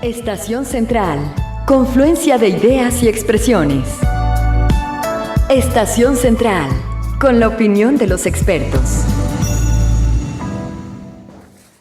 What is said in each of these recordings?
Estación Central, confluencia de ideas y expresiones. Estación Central, con la opinión de los expertos.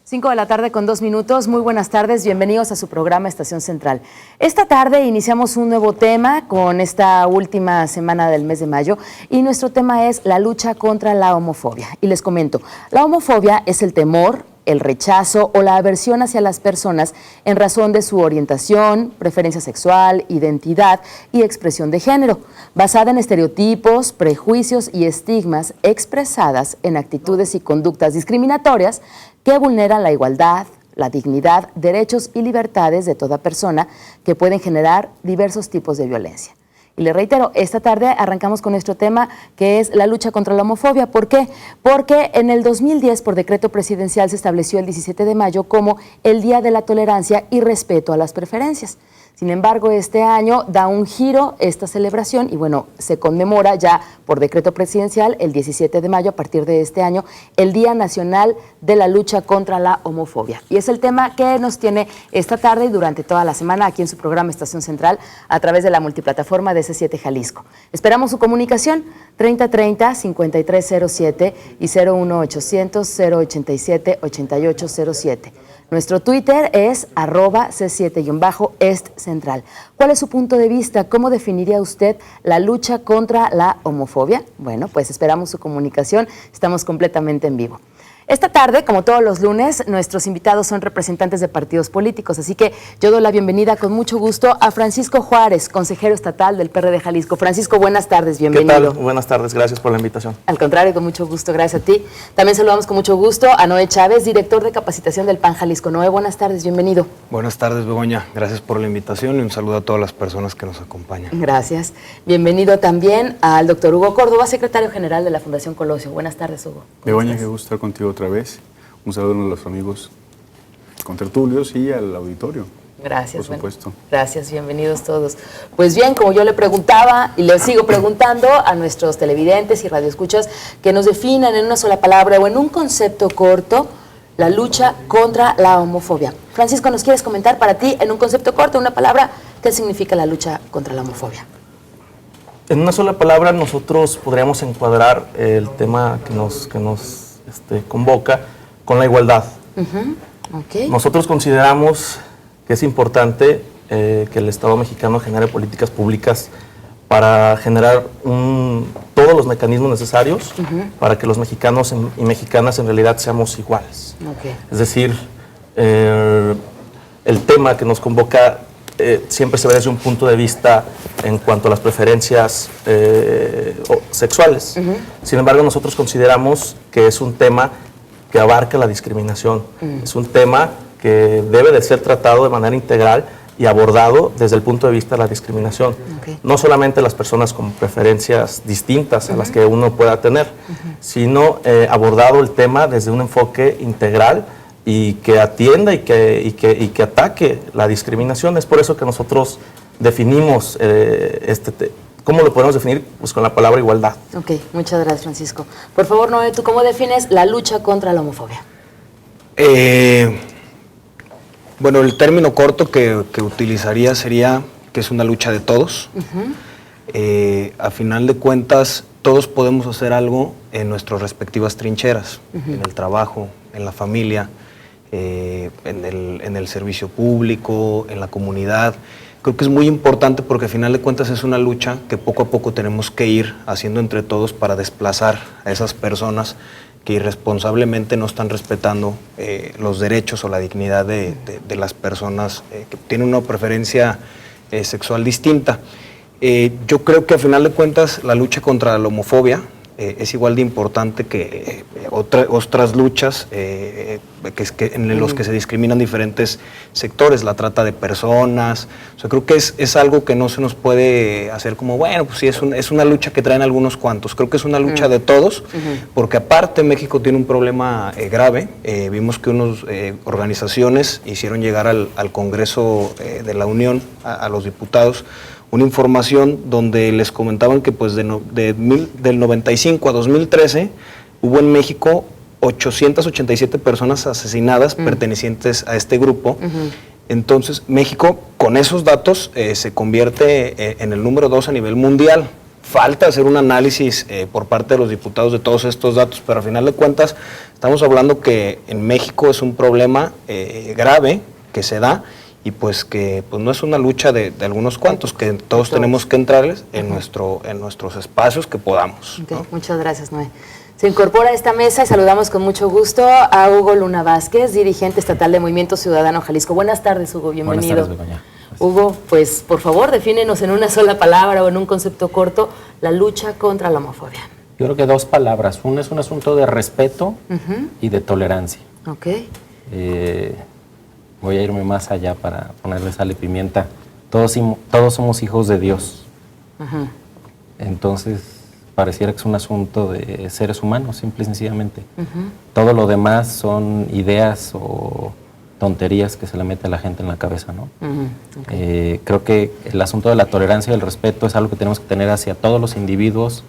5 de la tarde con 2 minutos. Muy buenas tardes, bienvenidos a su programa Estación Central. Esta tarde iniciamos un nuevo tema con esta última semana del mes de mayo y nuestro tema es la lucha contra la homofobia. Y les comento, la homofobia es el temor, el rechazo o la aversión hacia las personas en razón de su orientación, preferencia sexual, identidad y expresión de género, basada en estereotipos, prejuicios y estigmas expresadas en actitudes y conductas discriminatorias que vulneran la igualdad, la dignidad, derechos y libertades de toda persona, que pueden generar diversos tipos de violencia. Y le reitero, esta tarde arrancamos con nuestro tema, que es la lucha contra la homofobia. ¿Por qué? Porque en el 2010, por decreto presidencial, se estableció el 17 de mayo como el Día de la Tolerancia y Respeto a las Preferencias. Sin embargo, este año da un giro esta celebración y bueno, se conmemora ya por decreto presidencial el 17 de mayo, a partir de este año, el Día Nacional de la Lucha contra la Homofobia. Y es el tema que nos tiene esta tarde y durante toda la semana aquí en su programa Estación Central a través de la multiplataforma de C7 Jalisco. Esperamos su comunicación 3030-5307 y 01800-087-8807. Nuestro Twitter es @C7-Est Central. ¿Cuál es su punto de vista? ¿Cómo definiría usted la lucha contra la homofobia? Bueno, pues esperamos su comunicación. Estamos completamente en vivo. Esta tarde, como todos los lunes, nuestros invitados son representantes de partidos políticos, así que yo doy la bienvenida con mucho gusto a Francisco Juárez, consejero estatal del PRD Jalisco. Francisco, buenas tardes, bienvenido. ¿Qué tal? Buenas tardes, gracias por la invitación. Al contrario, con mucho gusto, gracias a ti. También saludamos con mucho gusto a Noé Chávez, director de capacitación del PAN Jalisco. Noé, buenas tardes, bienvenido. Buenas tardes, Begoña, gracias por la invitación y un saludo a todas las personas que nos acompañan. Gracias. Bienvenido también al doctor Hugo Córdoba, secretario general de la Fundación Colosio. Buenas tardes, Hugo. Begoña, qué gusto estar contigo otra vez. Un saludo a los amigos contertulios y al auditorio. Gracias. Por supuesto. Bueno, gracias, bienvenidos todos. Pues bien, como yo le preguntaba y le sigo preguntando a nuestros televidentes y radioescuchas que nos definan en una sola palabra o en un concepto corto la lucha contra la homofobia. Francisco, ¿nos quieres comentar para ti en un concepto corto, una palabra, qué significa la lucha contra la homofobia? En una sola palabra nosotros podríamos encuadrar el tema que nos convoca con la igualdad. Okay. Nosotros consideramos que es importante que el Estado mexicano genere políticas públicas para generar todos los mecanismos necesarios para que los mexicanos y mexicanas en realidad seamos iguales. Okay. Es decir, el tema que nos convoca siempre se ve desde un punto de vista en cuanto a las preferencias sexuales. Sin embargo, nosotros consideramos que es un tema que abarca la discriminación. Es un tema que debe de ser tratado de manera integral y abordado desde el punto de vista de la discriminación. Okay. No solamente las personas con preferencias distintas a las que uno pueda tener, sino abordado el tema desde un enfoque integral y que atienda y que ataque la discriminación. Es por eso que nosotros definimos ¿cómo lo podemos definir? Pues con la palabra igualdad. Ok, muchas gracias, Francisco. Por favor, Noé, ¿tú cómo defines la lucha contra la homofobia? Bueno, el término corto que utilizaría sería que es una lucha de todos. A final de cuentas, todos podemos hacer algo en nuestras respectivas trincheras, en el trabajo, en la familia, en el servicio público, en la comunidad. Creo que es muy importante porque al final de cuentas es una lucha que poco a poco tenemos que ir haciendo entre todos para desplazar a esas personas que irresponsablemente no están respetando los derechos o la dignidad de las personas que tienen una preferencia sexual distinta. Yo creo que al final de cuentas la lucha contra la homofobia es igual de importante que otras luchas en los que se discriminan diferentes sectores, la trata de personas. O sea, creo que es algo que no se nos puede hacer como, bueno, pues sí, es una lucha que traen algunos cuantos. Creo que es una lucha de todos, porque aparte México tiene un problema grave. Vimos que unas organizaciones hicieron llegar al Congreso de la Unión, a los diputados, una información donde les comentaban que pues del 95 a 2013 hubo en México 887 personas asesinadas pertenecientes a este grupo, Entonces, México, con esos datos, se convierte en el número 2 a nivel mundial. Falta hacer un análisis por parte de los diputados de todos estos datos, pero al final de cuentas estamos hablando que en México es un problema grave que se da y pues que pues no es una lucha de algunos cuantos, que todos tenemos que entrarles en nuestros espacios que podamos. Okay. ¿No? Muchas gracias, Noé. Se incorpora a esta mesa y saludamos con mucho gusto a Hugo Luna Vázquez, dirigente estatal de Movimiento Ciudadano Jalisco. Buenas tardes, Hugo, bienvenido. Buenas tardes, Begoña. Hugo, pues por favor, defínenos en una sola palabra o en un concepto corto la lucha contra la homofobia. Yo creo que 2 palabras. Una es un asunto de respeto y de tolerancia. Ok. Voy a irme más allá para ponerle sal y pimienta. Todos somos hijos de Dios. Entonces, pareciera que es un asunto de seres humanos, simple y sencillamente. Todo lo demás son ideas o tonterías que se le mete a la gente en la cabeza, ¿no? Okay. Creo que el asunto de la tolerancia y el respeto es algo que tenemos que tener hacia todos los individuos,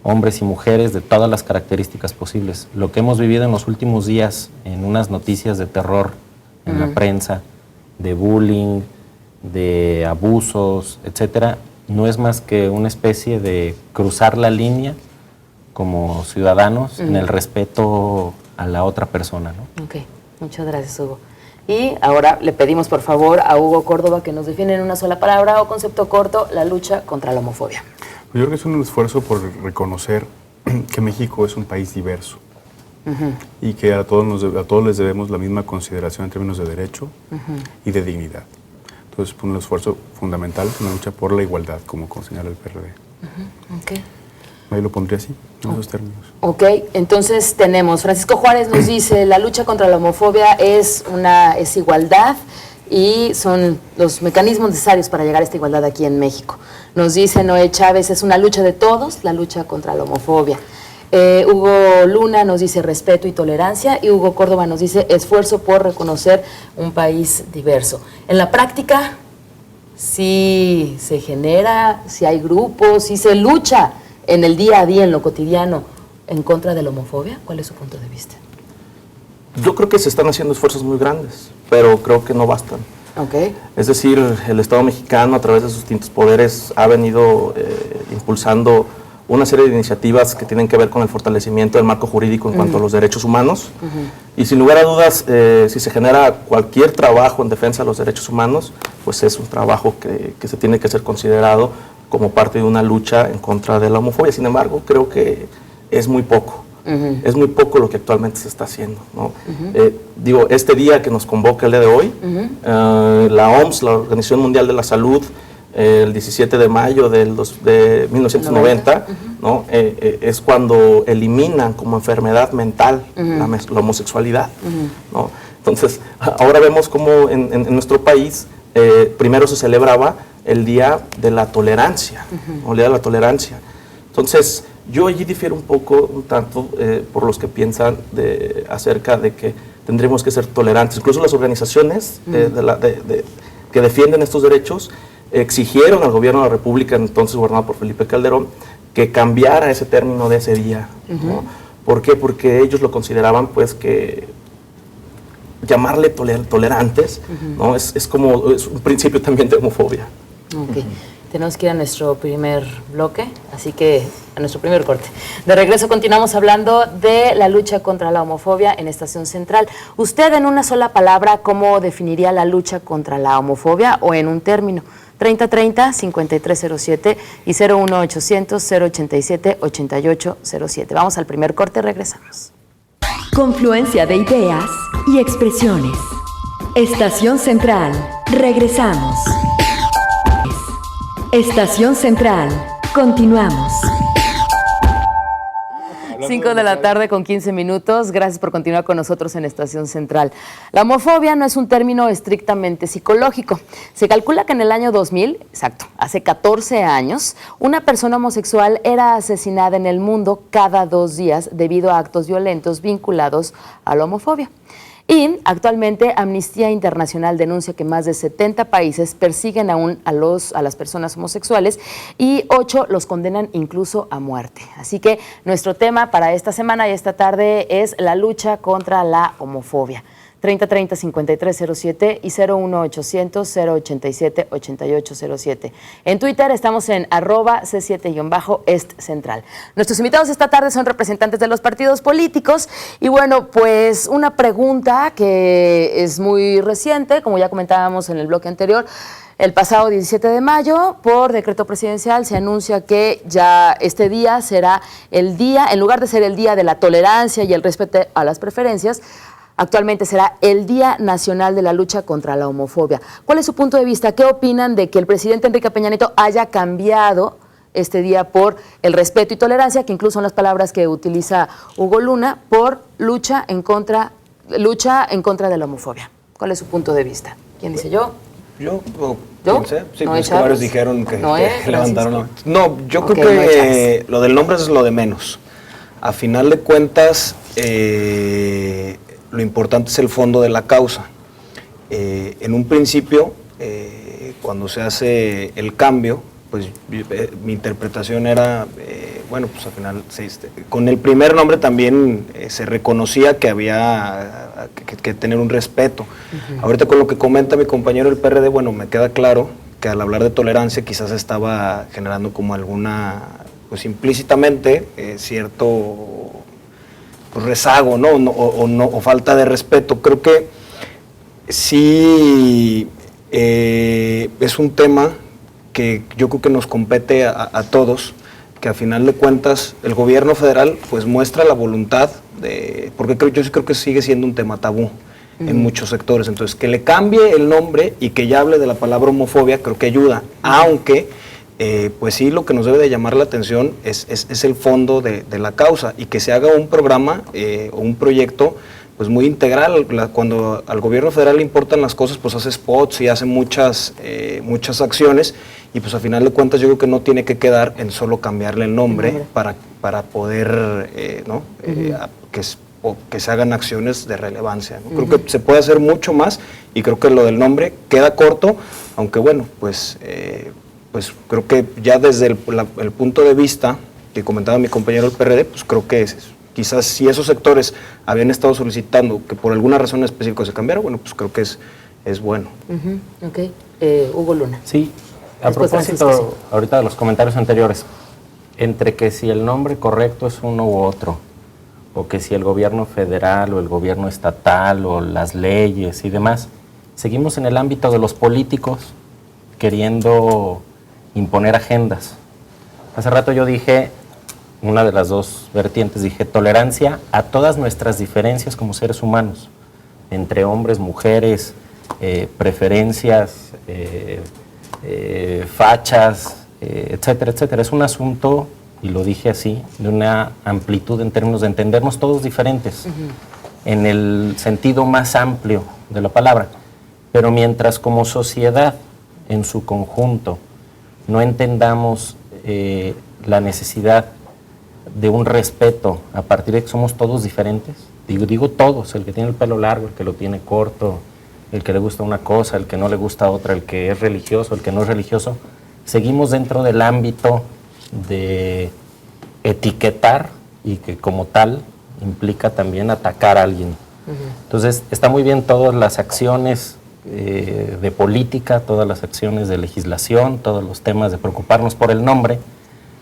hombres y mujeres, de todas las características posibles. Lo que hemos vivido en los últimos días, en unas noticias de terror en la prensa, de bullying, de abusos, etcétera, no es más que una especie de cruzar la línea como ciudadanos en el respeto a la otra persona, ¿no? Ok, muchas gracias, Hugo. Y ahora le pedimos por favor a Hugo Córdoba que nos define en una sola palabra o concepto corto la lucha contra la homofobia. Yo creo que es un esfuerzo por reconocer que México es un país diverso y que a todos les debemos la misma consideración en términos de derecho y de dignidad. Entonces, un esfuerzo fundamental, una lucha por la igualdad, como señala el PRD. Okay. Ahí lo pondría así, en esos términos. Ok, entonces tenemos, Francisco Juárez nos dice, la lucha contra la homofobia es igualdad y son los mecanismos necesarios para llegar a esta igualdad aquí en México. Nos dice Noé Chávez, es una lucha de todos, la lucha contra la homofobia. Hugo Luna nos dice respeto y tolerancia y Hugo Córdoba nos dice esfuerzo por reconocer un país diverso. En la práctica, sí se genera, sí hay grupos, sí se lucha en el día a día, en lo cotidiano, en contra de la homofobia. ¿Cuál es su punto de vista? Yo creo que se están haciendo esfuerzos muy grandes, pero creo que no bastan. Okay. Es decir, el Estado mexicano, a través de sus distintos poderes, ha venido impulsando una serie de iniciativas que tienen que ver con el fortalecimiento del marco jurídico en cuanto a los derechos humanos. Y sin lugar a dudas, si se genera cualquier trabajo en defensa de los derechos humanos, pues es un trabajo que se tiene que ser considerado como parte de una lucha en contra de la homofobia. Sin embargo, creo que es muy poco. Es muy poco lo que actualmente se está haciendo, ¿no? Digo, este día que nos convoca el día de hoy, la OMS, la Organización Mundial de la Salud, el 17 de mayo de 1990, ¿no? Es cuando eliminan como enfermedad mental la homosexualidad, ¿no? Entonces, ahora vemos cómo en nuestro país primero se celebraba el Día de la Tolerancia, ¿no? El Día de la Tolerancia. Entonces, yo allí difiero un tanto por los que piensan acerca de que tendremos que ser tolerantes. Incluso las organizaciones que defienden estos derechos exigieron al gobierno de la República, entonces gobernado por Felipe Calderón, que cambiara ese término de ese día, ¿no? ¿Por qué? Porque ellos lo consideraban, pues, que llamarle tolerantes, ¿no? Es un principio también de homofobia. Ok. Tenemos que ir a nuestro primer bloque, así que a nuestro primer corte. De regreso continuamos hablando de la lucha contra la homofobia en Estación Central. Usted, en una sola palabra, ¿cómo definiría la lucha contra la homofobia o en un término? 3030-5307 y 01800-087-8807. Vamos al primer corte, regresamos. Confluencia de ideas y expresiones. Estación Central. Regresamos. Estación Central. Continuamos. 5 de la tarde con 15 minutos. Gracias por continuar con nosotros en Estación Central. La homofobia no es un término estrictamente psicológico. Se calcula que en el año 2000, exacto, hace 14 años, una persona homosexual era asesinada en el mundo cada 2 días debido a actos violentos vinculados a la homofobia. Y actualmente Amnistía Internacional denuncia que más de 70 países persiguen aún a las personas homosexuales y 8 los condenan incluso a muerte. Así que nuestro tema para esta semana y esta tarde es la lucha contra la homofobia. 3030-5307 y 01800-087-8807. En Twitter estamos en @C7-Est Central. Nuestros invitados esta tarde son representantes de los partidos políticos y bueno, pues una pregunta que es muy reciente, como ya comentábamos en el bloque anterior. El pasado 17 de mayo, por decreto presidencial, se anuncia que ya este día será el día, en lugar de ser el día de la tolerancia y el respeto a las preferencias, actualmente será el Día Nacional de la Lucha contra la Homofobia. ¿Cuál es su punto de vista? ¿Qué opinan de que el presidente Enrique Peña Nieto haya cambiado este día por el respeto y tolerancia, que incluso son las palabras que utiliza Hugo Luna, por lucha en contra de la homofobia? ¿Cuál es su punto de vista? ¿Quién dice yo? ¿Yo? ¿Yo? Sí, ¿No pues es que varios Chávez? dijeron que, ¿No que es levantaron la Francisco? No, yo Ok, creo no es que Chávez. lo del nombre es lo de menos. A final de cuentas, lo importante es el fondo de la causa. En un principio, cuando se hace el cambio, pues mi interpretación era, bueno, pues al final, con el primer nombre también se reconocía que había que tener un respeto. Ahorita con lo que comenta mi compañero del PRD, bueno, me queda claro que al hablar de tolerancia quizás estaba generando como alguna, pues implícitamente, cierto pues, rezago, ¿no? O falta de respeto. Creo que sí es un tema que yo creo que nos compete a todos, que a final de cuentas el gobierno federal pues muestra la voluntad de, porque yo sí creo que sigue siendo un tema tabú en muchos sectores, entonces que le cambie el nombre y que ya hable de la palabra homofobia creo que ayuda, aunque pues sí lo que nos debe de llamar la atención es el fondo de la causa y que se haga un programa o un proyecto pues muy integral. Cuando al gobierno federal le importan las cosas, pues hace spots y hace muchas acciones y pues a final de cuentas yo creo que no tiene que quedar en solo cambiarle el nombre para poder que se hagan acciones de relevancia, ¿no? Creo que se puede hacer mucho más y creo que lo del nombre queda corto, aunque bueno, pues creo que ya desde el punto de vista que comentaba mi compañero del PRD, pues creo que quizás si esos sectores habían estado solicitando que por alguna razón específica se cambiara, bueno, pues creo que es bueno. Ok. Hugo Luna. Sí, a Después propósito, Francisco, ahorita de los comentarios anteriores, entre que si el nombre correcto es uno u otro, o que si el gobierno federal o el gobierno estatal o las leyes y demás, seguimos en el ámbito de los políticos queriendo imponer agendas. Hace rato yo dije, una de las dos vertientes, dije tolerancia a todas nuestras diferencias como seres humanos, entre hombres, mujeres, preferencias, fachas, etcétera, etcétera. Es un asunto, y lo dije así, de una amplitud en términos de entendernos todos diferentes, en el sentido más amplio de la palabra. Pero mientras como sociedad, en su conjunto, no entendamos la necesidad de un respeto a partir de que somos todos diferentes, digo todos, el que tiene el pelo largo, el que lo tiene corto, el que le gusta una cosa, el que no le gusta otra, el que es religioso, el que no es religioso, seguimos dentro del ámbito de etiquetar y que como tal implica también atacar a alguien. Entonces está muy bien todas las acciones de política, todas las acciones de legislación, todos los temas de preocuparnos por el nombre,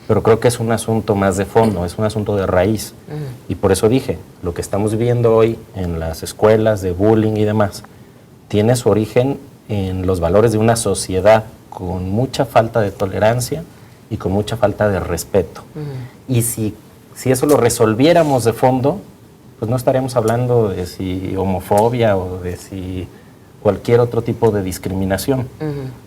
pero creo que es un asunto más de fondo, es un asunto de raíz. Y por eso dije, lo que estamos viviendo hoy en las escuelas de bullying y demás, tiene su origen en los valores de una sociedad con mucha falta de tolerancia y con mucha falta de respeto. Y si eso lo resolviéramos de fondo, pues no estaríamos hablando de si homofobia o de si cualquier otro tipo de discriminación,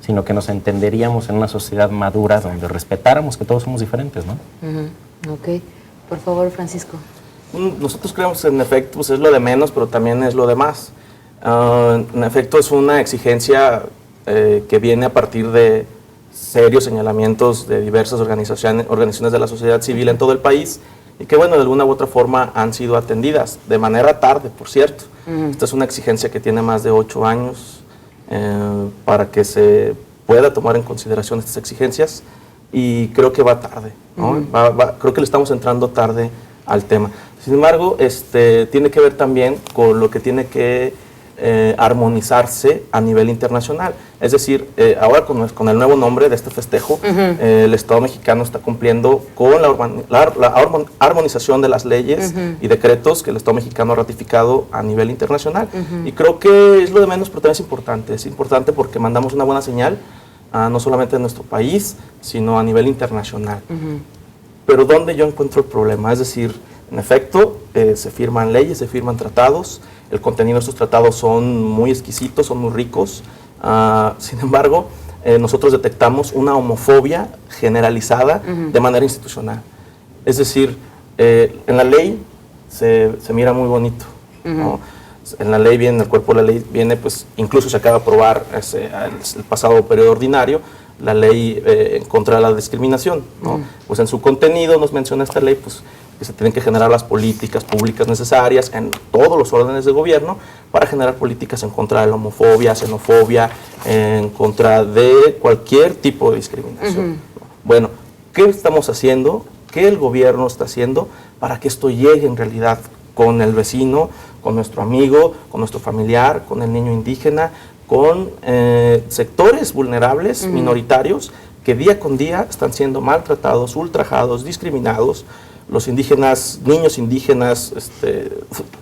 sino que nos entenderíamos en una sociedad madura donde respetáramos que todos somos diferentes, ¿no? Ok. Por favor, Francisco. Nosotros creemos en efecto pues es lo de menos, pero también es lo de más. En efecto es una exigencia que viene a partir de serios señalamientos de diversas organizaciones de la sociedad civil en todo el país y que bueno, de alguna u otra forma han sido atendidas, de manera tarde, por cierto. Esta es una exigencia que tiene más de 8 años para que se pueda tomar en consideración estas exigencias y creo que va tarde, ¿no? Creo que le estamos entrando tarde al tema. Sin embargo, tiene que ver también con lo que tiene que armonizarse a nivel internacional. Es decir, ahora con el nuevo nombre de este festejo, el Estado mexicano está cumpliendo con la armonización de las leyes y decretos que el Estado mexicano ha ratificado a nivel internacional. Y creo que es lo de menos, pero también es importante. Es importante porque mandamos una buena señal, no solamente en nuestro país, sino a nivel internacional. Pero ¿dónde yo encuentro el problema? Es decir, en efecto, se firman leyes, se firman tratados, el contenido de estos tratados son muy exquisitos, son muy ricos. Sin embargo, nosotros detectamos una homofobia generalizada de manera institucional. Es decir, en la ley se mira muy bonito, ¿no? En la ley viene, en el cuerpo de la ley viene, pues incluso se acaba de aprobar el pasado periodo ordinario, la ley en contra de la discriminación, ¿no? Pues en su contenido nos menciona esta ley, pues que se tienen que generar las políticas públicas necesarias en todos los órdenes de gobierno para generar políticas en contra de la homofobia, xenofobia, en contra de cualquier tipo de discriminación. Bueno, ¿qué estamos haciendo? ¿Qué el gobierno está haciendo para que esto llegue en realidad con el vecino, con nuestro amigo, con nuestro familiar, con el niño indígena, con sectores vulnerables, minoritarios, que día con día están siendo maltratados, ultrajados, discriminados? Los indígenas, niños indígenas,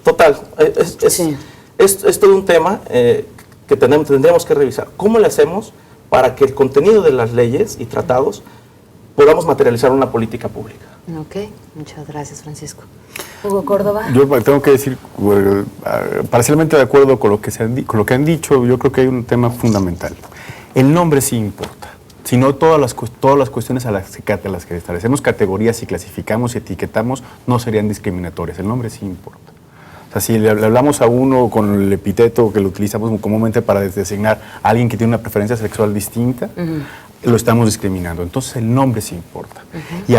total, es todo un tema que tendríamos que revisar. ¿Cómo le hacemos para que el contenido de las leyes y tratados podamos materializar una política pública? Ok, muchas gracias, Francisco. Hugo Córdoba. Yo tengo que decir, parcialmente de acuerdo con lo que han dicho, yo creo que hay un tema fundamental. El nombre sí importa. Si no, todas las cuestiones a las que establecemos categorías y clasificamos y etiquetamos no serían discriminatorias. El nombre sí importa. O sea, si le hablamos a uno con el epíteto que lo utilizamos comúnmente para designar a alguien que tiene una preferencia sexual distinta, lo estamos discriminando. Entonces el nombre sí importa. Y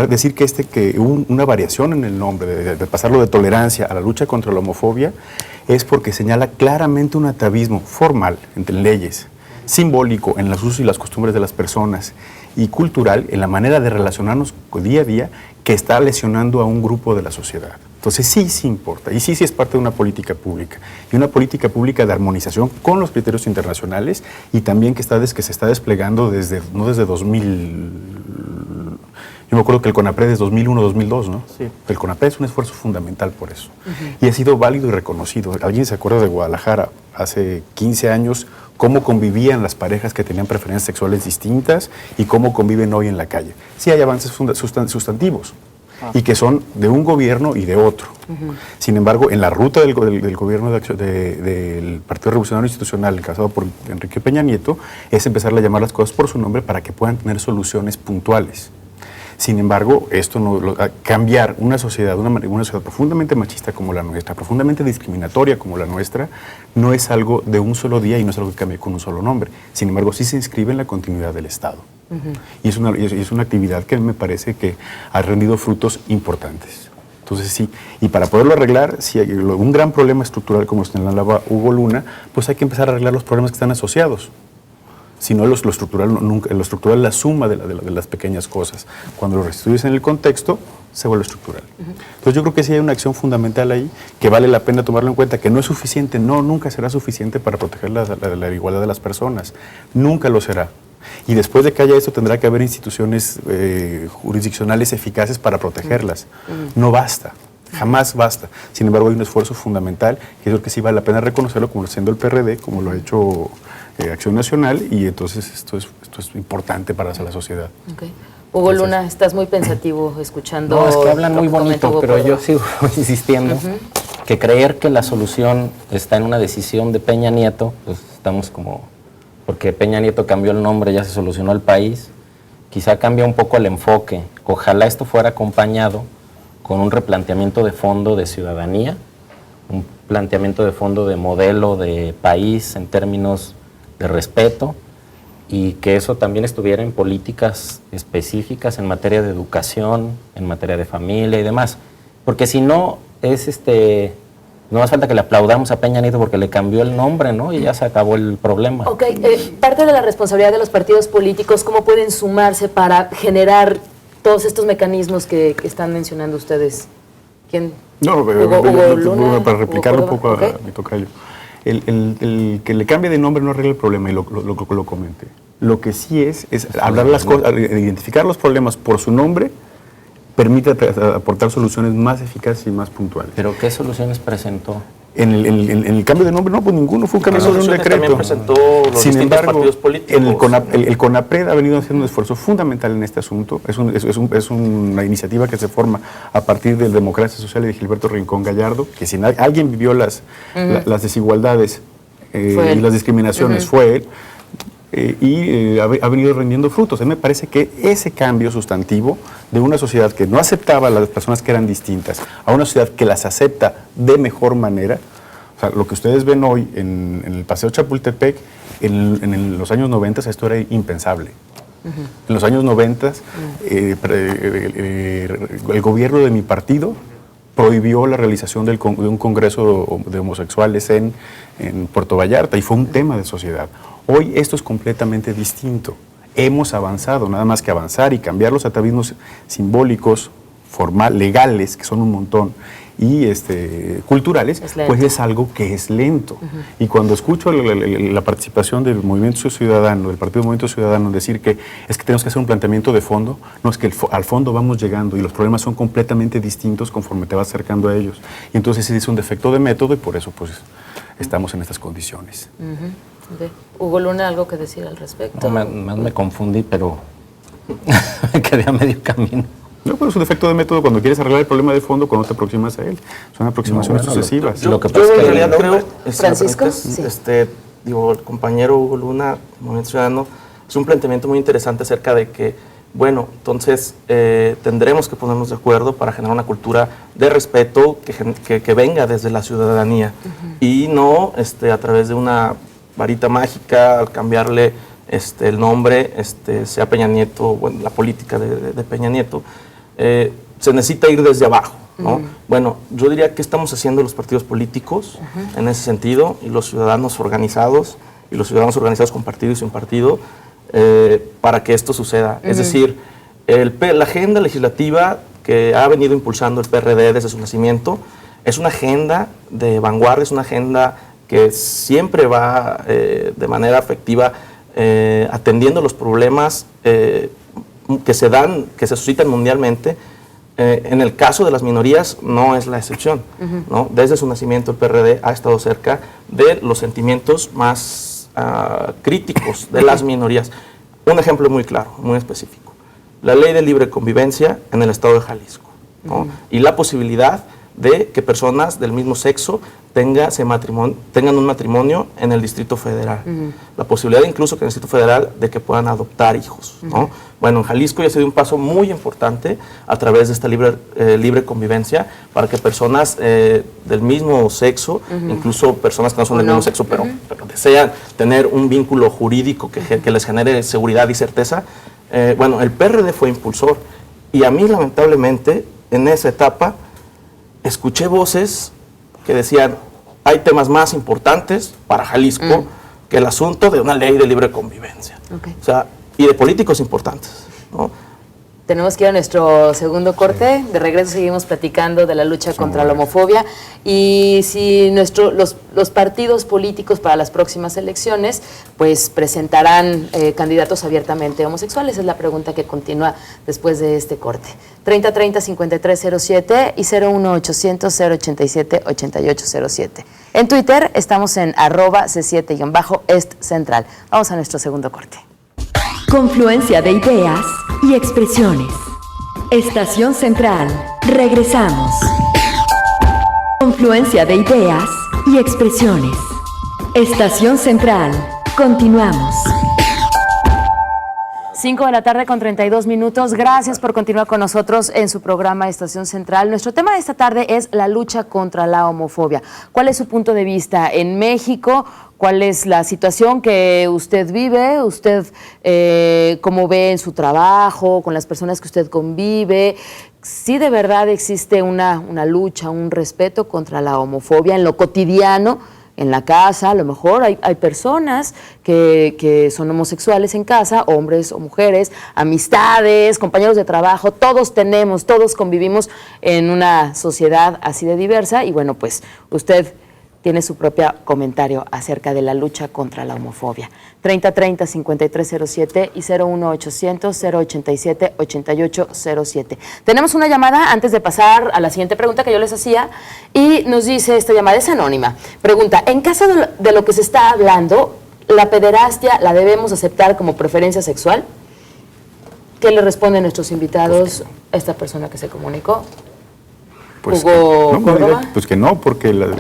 decir que hubo una variación en el nombre, de pasarlo de tolerancia a la lucha contra la homofobia, es porque señala claramente un atavismo formal entre leyes, simbólico en los usos y las costumbres de las personas y cultural en la manera de relacionarnos día a día, que está lesionando a un grupo de la sociedad. Entonces sí importa, y sí es parte de una política pública, y una política pública de armonización con los criterios internacionales, y también que se está desplegando no desde 2000, yo me acuerdo que el CONAPRED es 2001-2002, ¿no? Sí. El CONAPRED es un esfuerzo fundamental por eso, y ha sido válido y reconocido. ¿Alguien se acuerda de Guadalajara hace 15 años, cómo convivían las parejas que tenían preferencias sexuales distintas y cómo conviven hoy en la calle? Sí hay avances sustantivos y que son de un gobierno y de otro. Sin embargo, en la ruta del gobierno del Partido Revolucionario Institucional, encabezado por Enrique Peña Nieto, es empezar a llamar las cosas por su nombre para que puedan tener soluciones puntuales. Sin embargo, cambiar una sociedad profundamente machista como la nuestra, profundamente discriminatoria como la nuestra, no es algo de un solo día y no es algo que cambie con un solo nombre. Sin embargo, sí se inscribe en la continuidad del Estado. Y es una actividad que me parece que ha rendido frutos importantes. Entonces sí, y para poderlo arreglar, si hay un gran problema estructural como señalaba Hugo Luna, pues hay que empezar a arreglar los problemas que están asociados. Si no, lo estructural es la suma de las pequeñas cosas. Cuando lo restituyes en el contexto, se vuelve estructural. Entonces yo creo que sí hay una acción fundamental ahí que vale la pena tomarlo en cuenta, que no es suficiente, nunca será suficiente para proteger la igualdad de las personas. Nunca lo será. Y después de que haya esto, tendrá que haber instituciones jurisdiccionales eficaces para protegerlas. No basta. Jamás basta. Sin embargo, hay un esfuerzo fundamental que yo creo que sí vale la pena reconocerlo, como lo está haciendo el PRD, como lo ha hecho Acción Nacional, y entonces esto es importante para la sociedad. Okay. Hugo Luna, estás muy pensativo escuchando. No, es que hablan muy bonito, pero yo sigo insistiendo que creer que la solución está en una decisión de Peña Nieto, pues estamos como, porque Peña Nieto cambió el nombre, ya se solucionó el país, quizá cambia un poco el enfoque. Ojalá esto fuera acompañado con un replanteamiento de fondo de ciudadanía, un planteamiento de fondo de modelo de país en términos de respeto, y que eso también estuviera en políticas específicas en materia de educación, en materia de familia y demás. Porque si no, no hace falta que le aplaudamos a Peña Nieto porque le cambió el nombre, ¿no? Y ya se acabó el problema. Ok, parte de la responsabilidad de los partidos políticos, ¿cómo pueden sumarse para generar todos estos mecanismos que están mencionando ustedes? ¿Quién No, Luna, para replicarlo un Hugo poco Córdoba, a mi tocayo. El que le cambie de nombre no arregla el problema y lo comenté. Lo que sí es hablar las cosas, identificar los problemas por su nombre, permite aportar soluciones más eficaces y más puntuales. ¿Pero qué soluciones presentó? En el cambio de nombre, no, pues ninguno, fue un cambio de un decreto. También presentó los Sin distintos embargo, partidos políticos. el CONAPRED ha venido haciendo un esfuerzo fundamental en este asunto. Es una iniciativa que se forma a partir del Democracia Social y de Gilberto Rincón Gallardo, que si alguien vivió las desigualdades y las discriminaciones fue él. Ha venido rendiendo frutos. A mí me parece que ese cambio sustantivo de una sociedad que no aceptaba a las personas que eran distintas a una sociedad que las acepta de mejor manera, o sea, lo que ustedes ven hoy en el Paseo Chapultepec, en los años 90 esto era impensable. En los años 90 el gobierno de mi partido prohibió la realización de un congreso de homosexuales en Puerto Vallarta y fue un tema de sociedad. Hoy esto es completamente distinto. Hemos avanzado, nada más que avanzar y cambiar los atavismos simbólicos, legales, que son un montón, y culturales, pues es algo que es lento. Y cuando escucho la participación del Movimiento Ciudadano, del Partido Movimiento Ciudadano, decir que es que tenemos que hacer un planteamiento de fondo, no, es que al fondo vamos llegando y los problemas son completamente distintos conforme te vas acercando a ellos. Y entonces es un defecto de método y por eso pues estamos en estas condiciones. Okay. Hugo Luna, ¿algo que decir al respecto? No, más me confundí, pero me quedé a medio camino. No, pero es un defecto de método cuando quieres arreglar el problema de fondo cuando te aproximas a él. Son aproximaciones sucesivas. Lo que Yo pasa es en que realidad creo, Francisco, el compañero Hugo Luna, Movimiento Ciudadano, es un planteamiento muy interesante acerca de que, bueno, entonces tendremos que ponernos de acuerdo para generar una cultura de respeto que venga desde la ciudadanía y no a través de una varita mágica, al cambiarle el nombre, sea Peña Nieto, bueno, la política de Peña Nieto, se necesita ir desde abajo, ¿no? Bueno, yo diría que estamos haciendo los partidos políticos en ese sentido y los ciudadanos organizados con partido y sin partido para que esto suceda. Es decir, la agenda legislativa que ha venido impulsando el PRD desde su nacimiento es una agenda de vanguardia, es una agenda que siempre va de manera efectiva atendiendo los problemas que se suscitan mundialmente. En el caso de las minorías no es la excepción, ¿no? Desde su nacimiento el PRD ha estado cerca de los sentimientos más críticos de las minorías. Un ejemplo muy claro, muy específico. La ley de libre convivencia en el estado de Jalisco, ¿no? Y la posibilidad de que personas del mismo sexo tengan un matrimonio en el Distrito Federal. La posibilidad incluso que en el Distrito Federal de que puedan adoptar hijos, ¿no? Bueno, en Jalisco ya se dio un paso muy importante a través de esta libre convivencia para que personas del mismo sexo, incluso personas que no son del mismo sexo, pero desean tener un vínculo jurídico que les genere seguridad y certeza. Bueno, el PRD fue impulsor y a mí lamentablemente en esa etapa escuché voces que decían, hay temas más importantes para Jalisco que el asunto de una ley de libre convivencia. O sea, y de políticos importantes, ¿no? Tenemos que ir a nuestro segundo corte. De regreso seguimos platicando de la lucha contra la homofobia y si los partidos políticos para las próximas elecciones pues presentarán candidatos abiertamente homosexuales. Es la pregunta que continúa después de este corte. 3030-5307 y 01800-087-8807. En Twitter estamos en @C7-EstCentral. Vamos a nuestro segundo corte. Confluencia de ideas y expresiones. Estación Central. Regresamos. Confluencia de ideas y expresiones. Estación Central. Continuamos. 5 de la tarde con 32 minutos. Gracias por continuar con nosotros en su programa Estación Central. Nuestro tema de esta tarde es la lucha contra la homofobia. ¿Cuál es su punto de vista en México? ¿Cuál es la situación que usted vive? ¿Usted cómo ve en su trabajo, con las personas que usted convive? ¿Sí de verdad existe una lucha, un respeto contra la homofobia en lo cotidiano? en la casa, a lo mejor hay personas que son homosexuales en casa, hombres o mujeres, amistades, compañeros de trabajo, todos convivimos en una sociedad así de diversa y bueno, pues usted tiene su propio comentario acerca de la lucha contra la homofobia. 3030-5307 y 01800-087-8807. Tenemos una llamada antes de pasar a la siguiente pregunta que yo les hacía y nos dice esta llamada, es anónima. Pregunta, en caso de lo que se está hablando, ¿la pederastia la debemos aceptar como preferencia sexual? ¿Qué le responden nuestros invitados a esta persona que se comunicó? Pues Hugo que, no, Córdoba. pues que no, porque las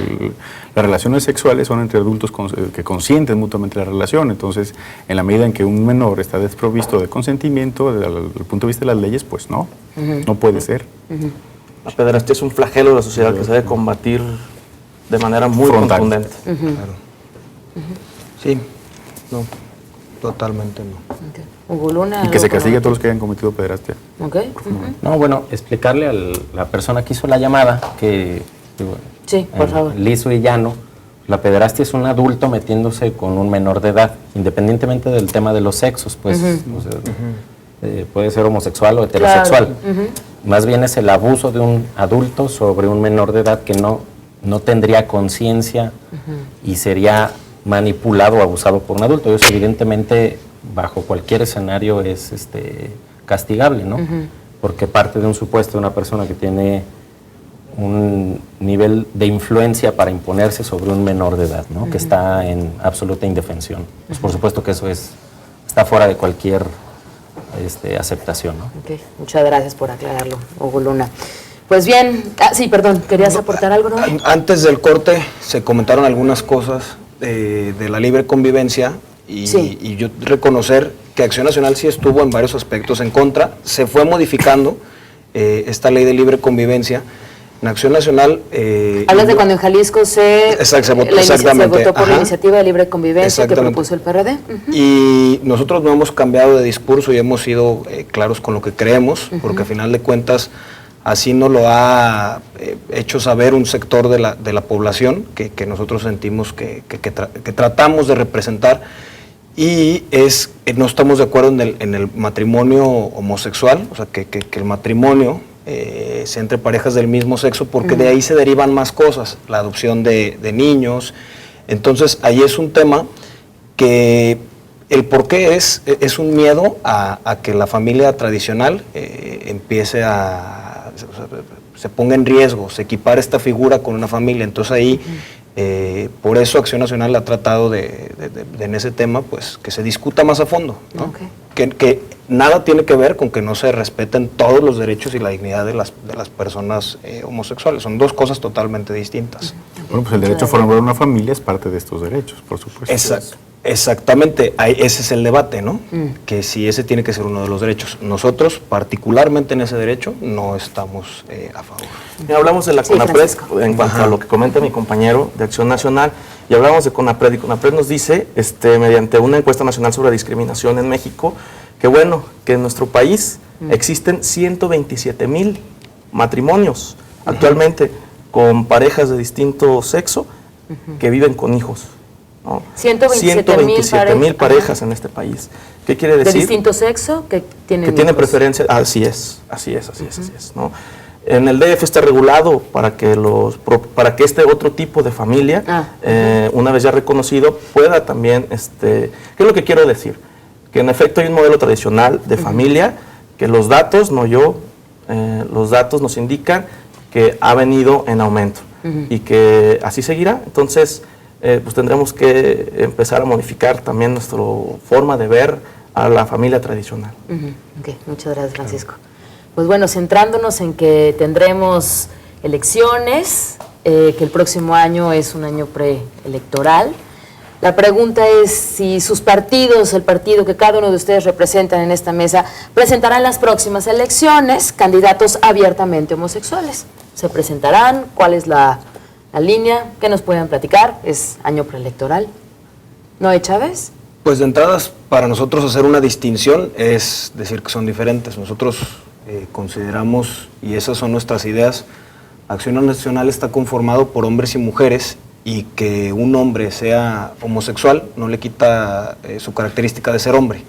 relaciones sexuales son entre adultos que consienten mutuamente la relación. Entonces, en la medida en que un menor está desprovisto de consentimiento, desde el punto de vista de las leyes, pues no, no puede ser. La pederastia es un flagelo de la sociedad que se debe combatir de manera muy Frontal. contundente. Claro. Sí, no, totalmente no. Okay. Hugo Luna. Y que se algo castigue a por- todos los que hayan cometido pederastia. Ok. No, bueno, explicarle a la persona que hizo la llamada que, digo, Sí, por favor. liso y llano, la pederastia es un adulto metiéndose con un menor de edad, independientemente del tema de los sexos, pues o sea, puede ser homosexual o heterosexual. Más bien es el abuso de un adulto sobre un menor de edad que no tendría conciencia y sería manipulado o abusado por un adulto. Eso evidentemente bajo cualquier escenario es castigable, ¿no? Porque parte de un supuesto de una persona que tiene un nivel de influencia para imponerse sobre un menor de edad, ¿no? Que está en absoluta indefensión. Pues por supuesto que eso está fuera de cualquier aceptación, ¿no? Ok, muchas gracias por aclararlo, Hugo Luna. Pues bien, sí, perdón, ¿querías aportar algo, no? Antes del corte se comentaron algunas cosas de la libre convivencia y, Sí. y yo reconocer que Acción Nacional sí estuvo en varios aspectos en contra. Se fue modificando esta ley de libre convivencia. En Acción Nacional... Hablas de cuando en Jalisco se votó exactamente, por la ajá. iniciativa de libre convivencia que Exactamente. propuso el PRD. Y nosotros no hemos cambiado de discurso y hemos sido claros con lo que creemos, porque a final de cuentas así nos lo ha hecho saber un sector de la población que nosotros sentimos que tratamos de representar, y no estamos de acuerdo en el matrimonio homosexual, o sea, que el matrimonio sea entre parejas del mismo sexo, porque de ahí se derivan más cosas, la adopción de niños. Entonces ahí es un tema que el por qué es un miedo a que la familia tradicional empiece se ponga en riesgo, se equipara esta figura con una familia. Entonces ahí, por eso Acción Nacional ha tratado en ese tema, pues, que se discuta más a fondo, ¿no? Ok. Que nada tiene que ver con que no se respeten todos los derechos y la dignidad de las personas homosexuales. Son dos cosas totalmente distintas. Bueno, pues el derecho a formar una familia es parte de estos derechos, por supuesto. Exactamente, ese es el debate, ¿no? Que si ese tiene que ser uno de los derechos. Nosotros, particularmente en ese derecho, no estamos a favor. Y hablamos de la Sí, CONAPRED Francisco. en cuanto a lo que comenta mi compañero de Acción Nacional, y hablamos de CONAPRED, y CONAPRED nos dice, mediante una encuesta nacional sobre discriminación en México, que bueno, que en nuestro país existen 127,000 matrimonios actualmente con parejas de distinto sexo que viven con hijos, ¿no? 127,000 parejas en este país. ¿Qué quiere De decir? distinto sexo que tienen Que tiene hijos. preferencia, así es, ¿no? En el DF está regulado para que este otro tipo de familia, una vez ya reconocido, pueda también, ¿qué es lo que quiero decir? Que en efecto hay un modelo tradicional de familia, que los datos, no yo, los datos nos indican que ha venido en aumento y que así seguirá. Entonces, pues tendremos que empezar a modificar también nuestra forma de ver a la familia tradicional. Ok, muchas gracias, Francisco. Pues bueno, centrándonos en que tendremos elecciones, que el próximo año es un año preelectoral. La pregunta es si sus partidos, el partido que cada uno de ustedes representan en esta mesa, presentarán en las próximas elecciones candidatos abiertamente homosexuales. ¿Se presentarán? ¿Cuál es la línea? ¿Qué nos pueden platicar? Es año preelectoral. ¿Noé Chávez? Pues de entradas, para nosotros hacer una distinción es decir que son diferentes. Nosotros consideramos, y esas son nuestras ideas, Acción Nacional está conformado por hombres y mujeres, y que un hombre sea homosexual no le quita su característica de ser hombre.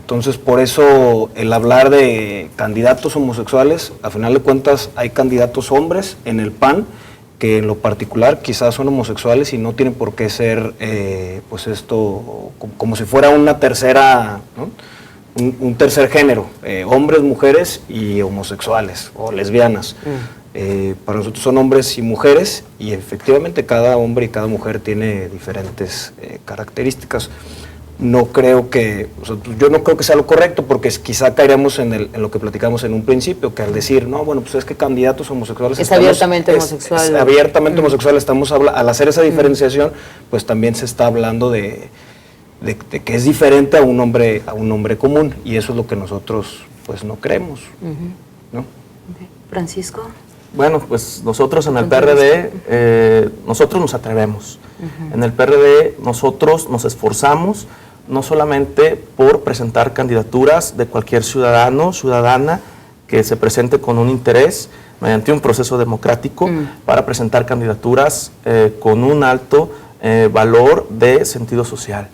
Entonces, por eso el hablar de candidatos homosexuales, a final de cuentas hay candidatos hombres en el PAN que en lo particular quizás son homosexuales y no tienen por qué ser, pues esto, como si fuera una tercera, ¿no? un tercer género, hombres, mujeres y homosexuales o lesbianas. Para nosotros son hombres y mujeres, y efectivamente cada hombre y cada mujer tiene diferentes características. No creo que, o sea, yo no creo que sea lo correcto, porque quizá caeremos en lo que platicamos en un principio, que al decir, no, bueno, pues es que candidatos homosexuales... Es abiertamente homosexual. Es abiertamente homosexual, al hacer esa diferenciación, pues también se está hablando de que es diferente a un hombre común, y eso es lo que nosotros pues no creemos, ¿no? Okay. Francisco. Bueno, pues nosotros en el PRD, nosotros nos atrevemos. En el PRD nosotros nos esforzamos no solamente por presentar candidaturas de cualquier ciudadano, ciudadana que se presente con un interés mediante un proceso democrático para presentar candidaturas con un alto valor de sentido social.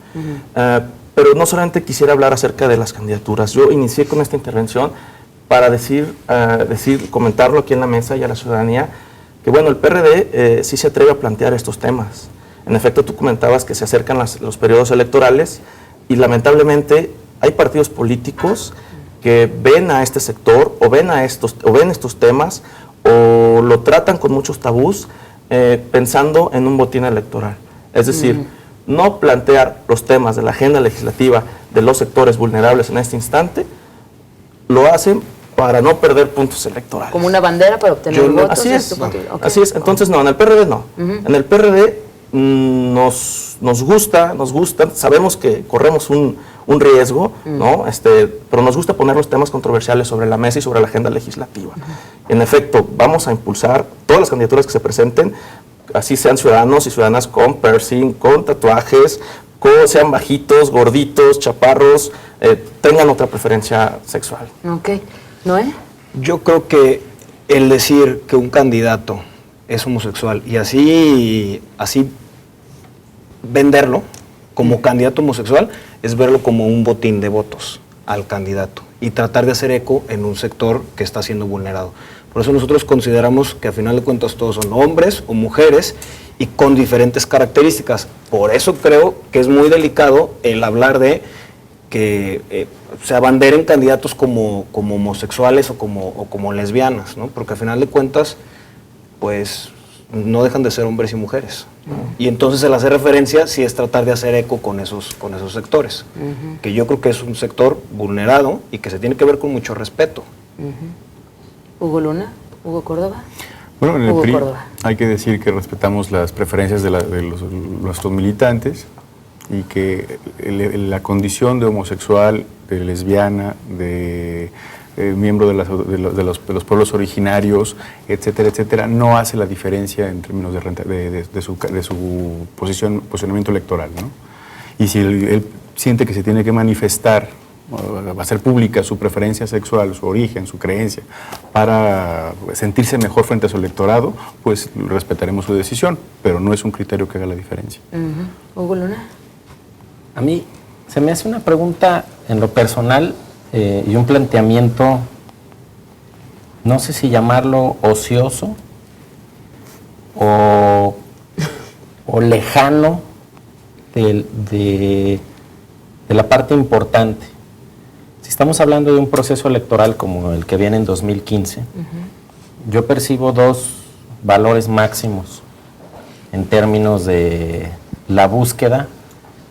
Pero no solamente quisiera hablar acerca de las candidaturas. Yo inicié con esta intervención para comentarlo aquí en la mesa y a la ciudadanía, que bueno, el PRD sí se atreve a plantear estos temas. En efecto, tú comentabas que se acercan los periodos electorales y lamentablemente hay partidos políticos que ven a este sector o ven estos temas o lo tratan con muchos tabús pensando en un botín electoral. Es decir, no plantear los temas de la agenda legislativa de los sectores vulnerables en este instante, lo hacen para no perder puntos electorales. Como una bandera para obtener votos. Así es, así es. Entonces no, en el PRD no. En el PRD nos gusta, sabemos que corremos un riesgo, ¿no? Pero nos gusta poner los temas controversiales sobre la mesa y sobre la agenda legislativa. En efecto, vamos a impulsar todas las candidaturas que se presenten, así sean ciudadanos y ciudadanas con piercing, con tatuajes, sean bajitos, gorditos, chaparros, tengan otra preferencia sexual. Ok. ¿Noé? Yo creo que el decir que un candidato es homosexual y así venderlo como candidato homosexual es verlo como un botín de votos al candidato y tratar de hacer eco en un sector que está siendo vulnerado. Por eso nosotros consideramos que a final de cuentas todos son hombres o mujeres y con diferentes características. Por eso creo que es muy delicado el hablar de que se abanderen candidatos como homosexuales o como lesbianas, ¿no? Porque a final de cuentas, pues no dejan de ser hombres y mujeres. Y entonces el hacer referencia sí es tratar de hacer eco con esos sectores, que yo creo que es un sector vulnerado y que se tiene que ver con mucho respeto. Hugo Luna, Hugo Córdoba. Bueno, en el Hugo PRI Córdoba. hay que decir que respetamos las preferencias de nuestros militantes y que la condición de homosexual, de lesbiana, de miembro de los pueblos originarios, etcétera, etcétera, no hace la diferencia en términos de su posicionamiento electoral, ¿no? Y si él siente que se tiene que manifestar, va a hacer pública su preferencia sexual, su origen, su creencia, para sentirse mejor frente a su electorado, pues respetaremos su decisión, pero no es un criterio que haga la diferencia. Hugo Luna. A mí se me hace una pregunta en lo personal y un planteamiento, no sé si llamarlo ocioso o lejano de la parte importante. Si estamos hablando de un proceso electoral como el que viene en 2015, yo percibo dos valores máximos en términos de la búsqueda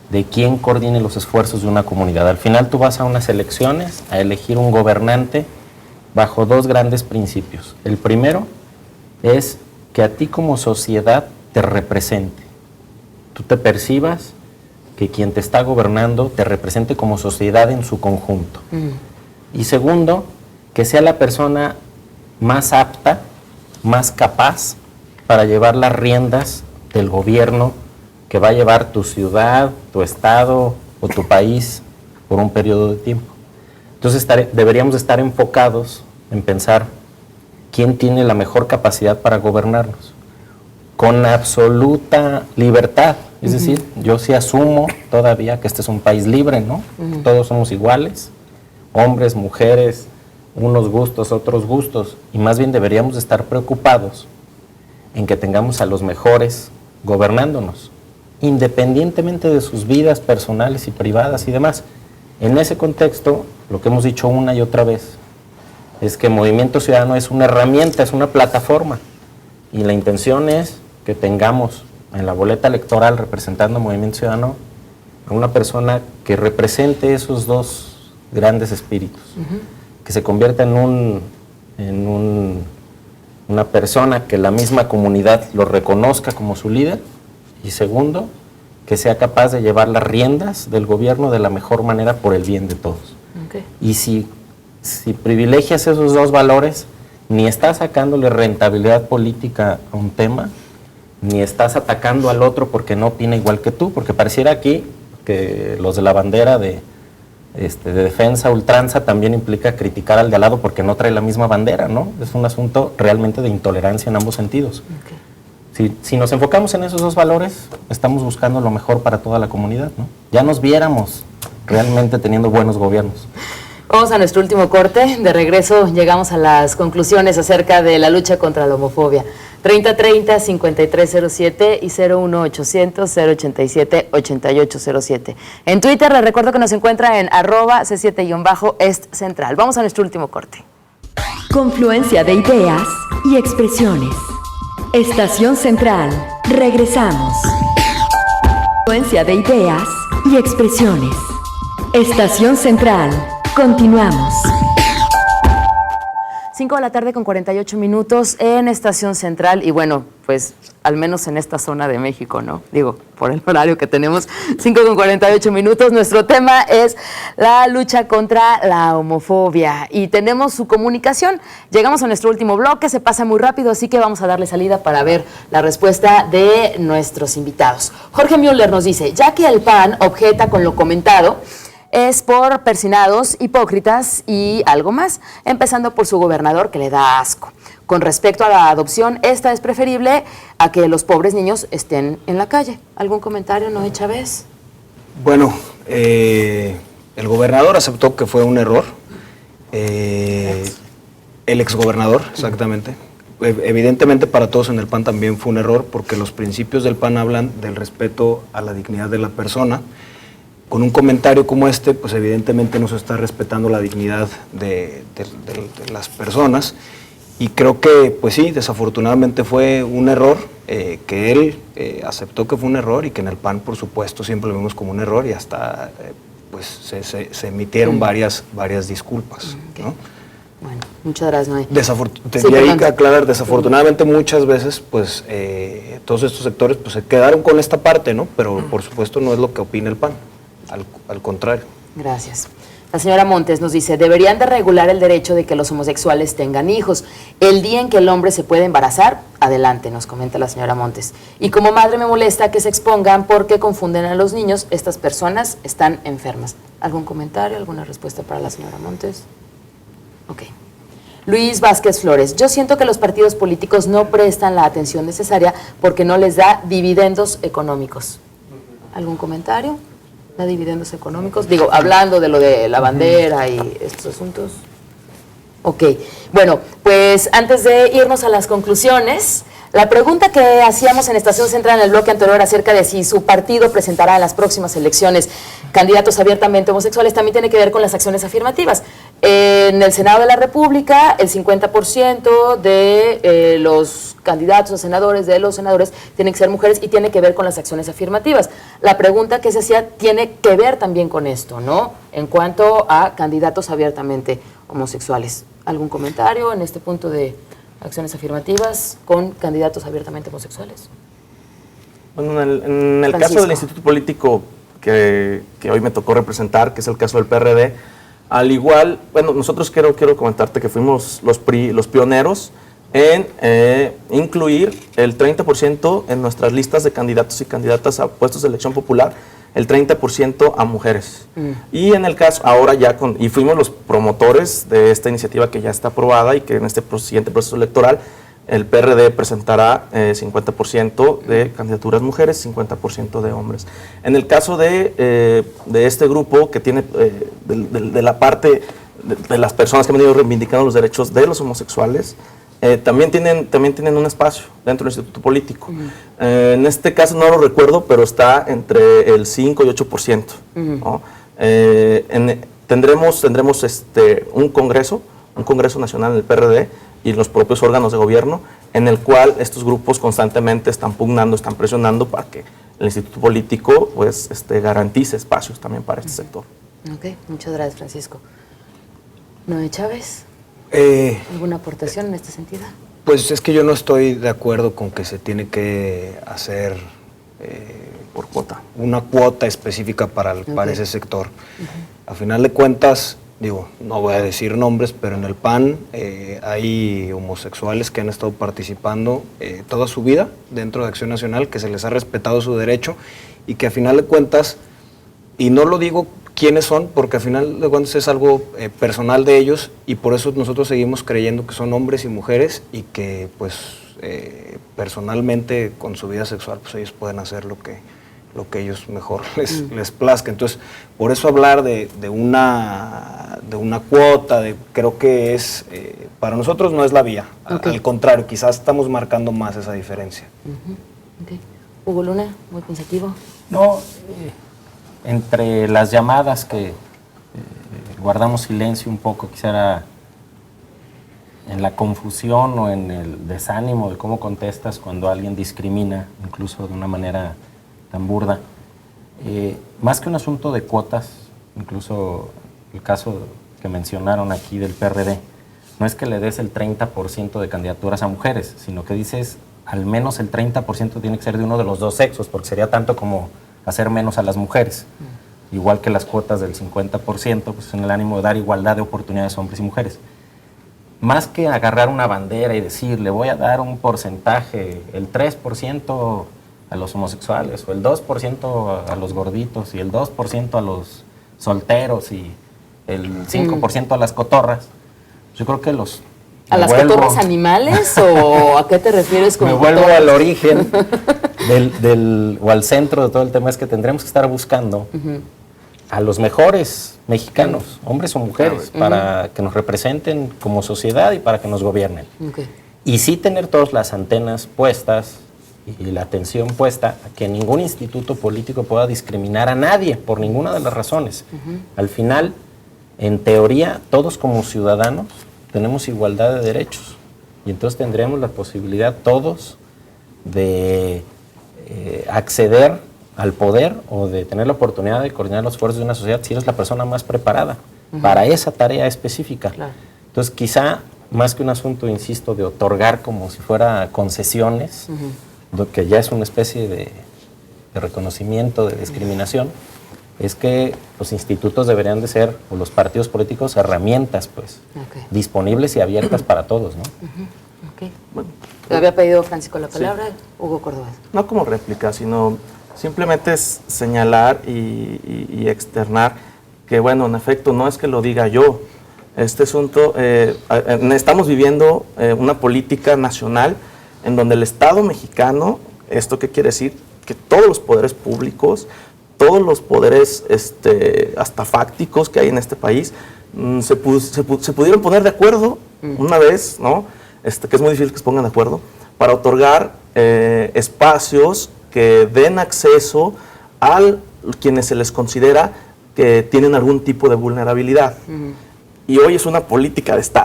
de quién coordine los esfuerzos de una comunidad. Al final tú vas a unas elecciones a elegir un gobernante bajo dos grandes principios. El primero es que a ti como sociedad te represente. Tú te percibas que quien te está gobernando te represente como sociedad en su conjunto. Y segundo, que sea la persona más apta, más capaz para llevar las riendas del gobierno que va a llevar tu ciudad, tu estado o tu país por un periodo de tiempo. Entonces deberíamos estar enfocados en pensar quién tiene la mejor capacidad para gobernarnos. con absoluta libertad. Es decir, yo sí asumo todavía que este es un país libre, ¿no? Todos somos iguales, hombres, mujeres, unos gustos, otros gustos, y más bien deberíamos estar preocupados en que tengamos a los mejores gobernándonos, independientemente de sus vidas personales y privadas y demás. En ese contexto, lo que hemos dicho una y otra vez es que Movimiento Ciudadano es una herramienta, es una plataforma, y la intención es que tengamos en la boleta electoral representando a Movimiento Ciudadano a una persona que represente esos dos grandes espíritus, que se convierta en una persona que la misma comunidad lo reconozca como su líder, y segundo, que sea capaz de llevar las riendas del gobierno de la mejor manera por el bien de todos. Okay. Y si privilegias esos dos valores, ni estás sacándole rentabilidad política a un tema, ni estás atacando al otro porque no opina igual que tú, porque pareciera aquí que los de la bandera de defensa ultranza también implica criticar al de al lado porque no trae la misma bandera, ¿no? Es un asunto realmente de intolerancia en ambos sentidos. Okay. Si nos enfocamos en esos dos valores, estamos buscando lo mejor para toda la comunidad, ¿no? Ya nos viéramos realmente teniendo buenos gobiernos. Vamos a nuestro último corte. De regreso llegamos a las conclusiones acerca de la lucha contra la homofobia. 3030-5307 y 01800-087-8807. En Twitter les recuerdo que nos encuentra en @C7-Est Central. Vamos a nuestro último corte. Confluencia de ideas y expresiones. Estación Central. Regresamos. Confluencia de ideas y expresiones. Estación Central. Continuamos. 5 de la tarde con 48 minutos en Estación Central, y bueno, pues al menos en esta zona de México, ¿no? Digo, por el horario que tenemos, 5 con 48 minutos. Nuestro tema es la lucha contra la homofobia y tenemos su comunicación. Llegamos a nuestro último bloque, se pasa muy rápido, así que vamos a darle salida para ver la respuesta de nuestros invitados. Jorge Müller nos dice, ya que el PAN objeta con lo comentado, es por persinados, hipócritas y algo más, empezando por su gobernador que le da asco. Con respecto a la adopción, esta es preferible a que los pobres niños estén en la calle. ¿Algún comentario, Noé Chávez? Bueno, el gobernador aceptó que fue un error. El exgobernador, exactamente. Evidentemente para todos en el PAN también fue un error, porque los principios del PAN hablan del respeto a la dignidad de la persona. Con un comentario como este, pues evidentemente no se está respetando la dignidad de las personas, y creo que, pues sí, desafortunadamente fue un error, que él aceptó que fue un error, y que en el PAN, por supuesto, siempre lo vimos como un error, y hasta pues se emitieron varias disculpas, Okay. ¿no? Bueno, muchas gracias, Noé. Tendría que aclarar, desafortunadamente muchas veces, pues, todos estos sectores pues se quedaron con esta parte, ¿no? Pero por supuesto no es lo que opina el PAN. Al contrario. Gracias. La señora Montes nos dice, deberían de regular el derecho de que los homosexuales tengan hijos. El día en que el hombre se puede embarazar, adelante, nos comenta la señora Montes. Y como madre me molesta que se expongan porque confunden a los niños. Estas personas están enfermas. ¿Algún comentario, alguna respuesta para la señora Montes? Ok. Luis Vázquez Flores, yo siento que los partidos políticos no prestan la atención necesaria porque no les da dividendos económicos. ¿Algún comentario? ¿Da dividendos económicos? Digo, hablando de lo de la bandera y estos asuntos. Ok, bueno, pues antes de irnos a las conclusiones, la pregunta que hacíamos en Estación Central en el bloque anterior acerca de si su partido presentará en las próximas elecciones candidatos abiertamente homosexuales también tiene que ver con las acciones afirmativas. En el Senado de la República, el 50% de los candidatos a senadores, de los senadores, tienen que ser mujeres y tiene que ver con las acciones afirmativas. La pregunta que se hacía tiene que ver también con esto, ¿no? En cuanto a candidatos abiertamente homosexuales. ¿Algún comentario en este punto de acciones afirmativas con candidatos abiertamente homosexuales? Bueno, en el caso del instituto político que hoy me tocó representar, que es el caso del PRD, al igual, bueno, nosotros quiero comentarte que fuimos los pioneros en incluir el 30% en nuestras listas de candidatos y candidatas a puestos de elección popular, el 30% a mujeres. Y en el caso, ahora ya y fuimos los promotores de esta iniciativa que ya está aprobada y que en este siguiente proceso electoral el PRD presentará 50% de candidaturas mujeres, 50% de hombres. En el caso de este grupo que tiene de la parte de las personas que han venido reivindicando los derechos de los homosexuales, también tienen un espacio dentro del instituto político. En este caso no lo recuerdo, pero está entre el 5 y 8%. ¿No? Tendremos un congreso nacional en el PRD y los propios órganos de gobierno, en el cual estos grupos constantemente están pugnando, están presionando para que el instituto político pues, garantice espacios también para este sector. Ok, muchas gracias, Francisco. Noé Chávez, ¿alguna aportación en este sentido? Pues es que yo no estoy de acuerdo con que se tiene que hacer Por cuota. una cuota específica para ese sector. A final de cuentas, digo, no voy a decir nombres, pero en el PAN hay homosexuales que han estado participando toda su vida dentro de Acción Nacional, que se les ha respetado su derecho y que a final de cuentas, y no lo digo quiénes son, porque al final de cuentas es algo personal de ellos y por eso nosotros seguimos creyendo que son hombres y mujeres y que pues personalmente con su vida sexual pues ellos pueden hacer lo que ellos mejor les plazca. Entonces, por eso hablar de una cuota, creo que es, para nosotros no es la vía. Al contrario, quizás estamos marcando más esa diferencia. Okay. Hugo Luna, muy pensativo. No, entre las llamadas que guardamos silencio un poco, quizá en la confusión o en el desánimo de cómo contestas cuando alguien discrimina, incluso de una manera tan burda. Más que un asunto de cuotas, incluso el caso que mencionaron aquí del PRD, no es que le des el 30% de candidaturas a mujeres, sino que dices al menos el 30% tiene que ser de uno de los dos sexos, porque sería tanto como hacer menos a las mujeres. Igual que las cuotas del 50%, pues en el ánimo de dar igualdad de oportunidades a hombres y mujeres. Más que agarrar una bandera y decir, le voy a dar un porcentaje, el 3% a los homosexuales, o el 2% a los gorditos, y el 2% a los solteros, y el 5% a las cotorras. Yo creo que los... ¿A las cotorras animales o a qué te refieres con me vuelvo al origen o al centro de todo el tema, es que tendremos que estar buscando a los mejores mexicanos, hombres o mujeres, para que nos representen como sociedad y para que nos gobiernen. Y sí tener todas las antenas puestas y la atención puesta a que ningún instituto político pueda discriminar a nadie por ninguna de las razones. Al final, en teoría, todos como ciudadanos tenemos igualdad de derechos y entonces tendremos la posibilidad todos de acceder al poder o de tener la oportunidad de coordinar los esfuerzos de una sociedad si eres la persona más preparada para esa tarea específica. Claro. Entonces quizá más que un asunto, insisto, de otorgar como si fuera concesiones, que ya es una especie de reconocimiento de discriminación, es que los institutos deberían de ser, o los partidos políticos, herramientas pues disponibles y abiertas para todos, ¿no? Bueno, le había pedido Francisco la palabra, Hugo Córdoba. No como réplica, sino simplemente es señalar y externar que, bueno, en efecto, no es que lo diga yo. Este asunto, estamos viviendo una política nacional en donde el Estado mexicano, ¿esto qué quiere decir? Que todos los poderes públicos, todos los poderes hasta fácticos que hay en este país, se pudieron poner de acuerdo una vez, ¿no? Que es muy difícil que se pongan de acuerdo, para otorgar espacios que den acceso a quienes se les considera que tienen algún tipo de vulnerabilidad. Y hoy es una política de Estado.